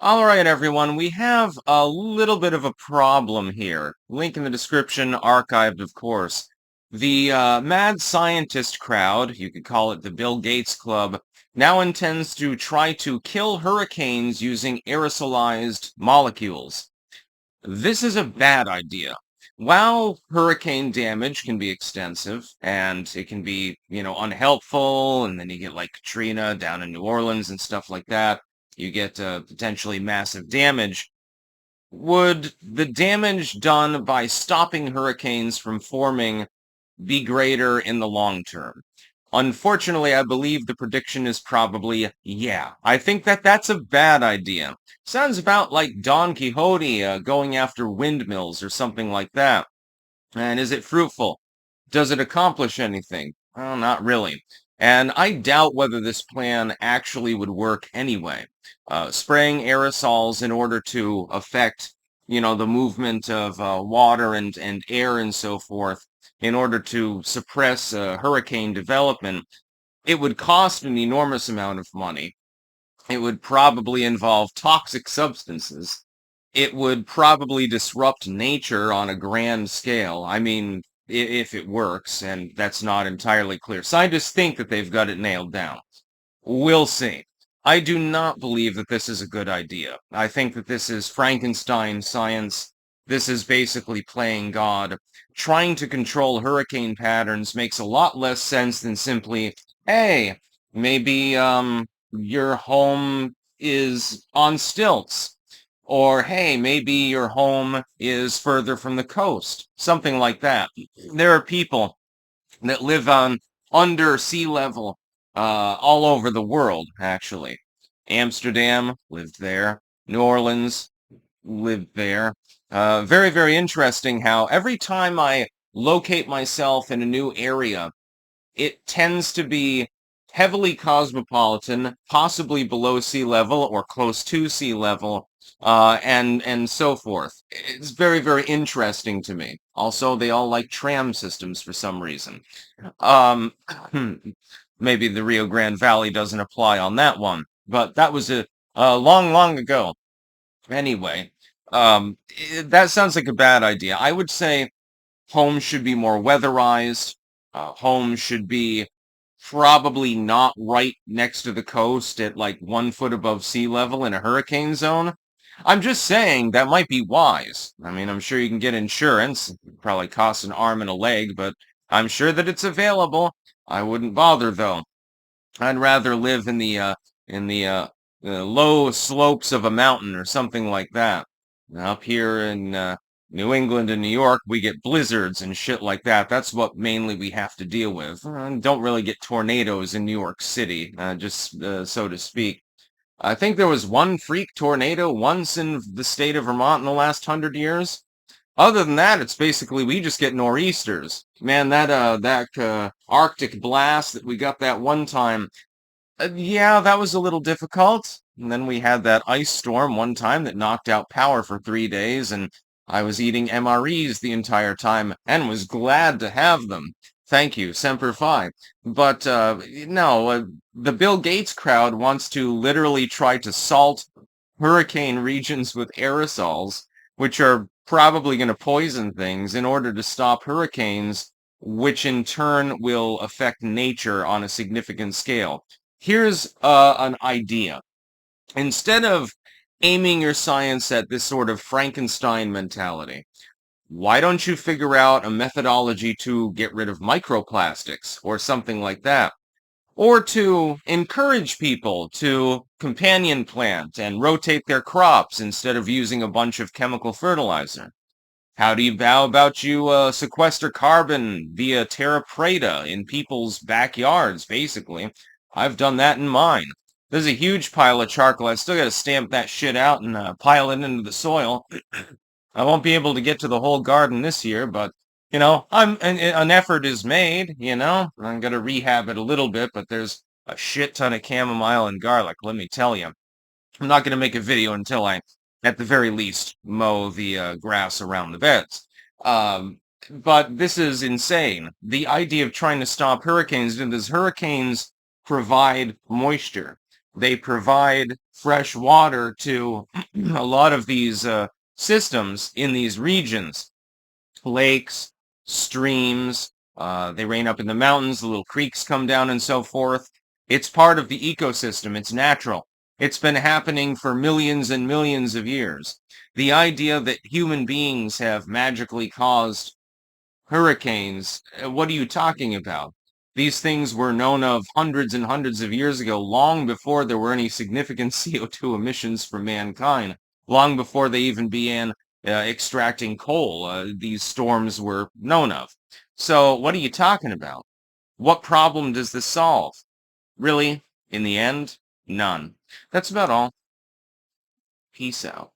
All right, everyone, we have a little bit of a problem here. Link in the description, archived, of course. The mad scientist crowd, you could call it the Bill Gates Club, now intends to try to kill hurricanes using aerosolized molecules. This is a bad idea. While hurricane damage can be extensive and it can be, unhelpful, and then you get like Katrina down in New Orleans and stuff like that, you get potentially massive damage. Would the damage done by stopping hurricanes from forming be greater in the long term? Unfortunately, I believe the prediction is probably yeah. I think that that's a bad idea. Sounds about like Don Quixote going after windmills or something like that. And is it fruitful? Does it accomplish anything? Well, not really. And I doubt whether this plan actually would work anyway. Spraying aerosols in order to affect, the movement of water and air and so forth, in order to suppress hurricane development, it would cost an enormous amount of money. It would probably involve toxic substances. It would probably disrupt nature on a grand scale. I mean, if it works, and that's not entirely clear. Scientists think that they've got it nailed down. We'll see. I do not believe that this is a good idea. I think that this is Frankenstein science. This is basically playing God. Trying to control hurricane patterns makes a lot less sense than simply, hey, maybe your home is on stilts. Or, hey, maybe your home is further from the coast. Something like that. There are people that live on under sea level all over the world, actually. Amsterdam lived there. New Orleans lived there. Very, very interesting how every time I locate myself in a new area, it tends to be heavily cosmopolitan, possibly below sea level or close to sea level, and so forth. It's very, very interesting to me. Also, they all like tram systems for some reason. Um, maybe the Rio Grande Valley doesn't apply on that one, but that was a long, long ago. Anyway, that sounds like a bad idea. I would say homes should be more weatherized. Homes should be probably not right next to the coast at like 1 foot above sea level in a hurricane zone. I'm just saying that might be wise. I mean, I'm sure you can get insurance. It probably costs an arm and a leg, but I'm sure that it's available. I wouldn't bother though. I'd rather live in the low slopes of a mountain or something like that. Up here in New England and New York, we get blizzards and shit like that. That's what mainly we have to deal with. Don't really get tornadoes in New York City, just so to speak. I think there was one freak tornado once in the state of Vermont in the last 100 years. Other than that, it's basically we just get nor'easters. Man, that Arctic blast that we got that one time, yeah, that was a little difficult. And then we had that ice storm one time that knocked out power for 3 days, and I was eating MREs the entire time and was glad to have them. Thank you, Semper Fi. But no, the Bill Gates crowd wants to literally try to salt hurricane regions with aerosols, which are probably going to poison things in order to stop hurricanes, which in turn will affect nature on a significant scale. Here's an idea. Instead of aiming your science at this sort of Frankenstein mentality, why don't you figure out a methodology to get rid of microplastics or something like that? Or to encourage people to companion plant and rotate their crops instead of using a bunch of chemical fertilizer? How about you sequester carbon via terra preta in people's backyards, basically? I've done that in mine. There's a huge pile of charcoal. I still got to stamp that shit out and pile it into the soil. I won't be able to get to the whole garden this year, but an effort is made. I'm gonna rehab it a little bit, but there's a shit ton of chamomile and garlic. Let me tell you, I'm not gonna make a video until I, at the very least, mow the grass around the beds. But this is insane. The idea of trying to stop hurricanes, because hurricanes provide moisture. They provide fresh water to a lot of these systems in these regions. Lakes, streams, they rain up in the mountains, the little creeks come down and so forth. It's part of the ecosystem. It's natural. It's been happening for millions and millions of years. The idea that human beings have magically caused hurricanes, what are you talking about? These things were known of hundreds and hundreds of years ago, long before there were any significant CO2 emissions from mankind, long before they even began extracting coal. These storms were known of. So what are you talking about? What problem does this solve? Really, in the end, none. That's about all. Peace out.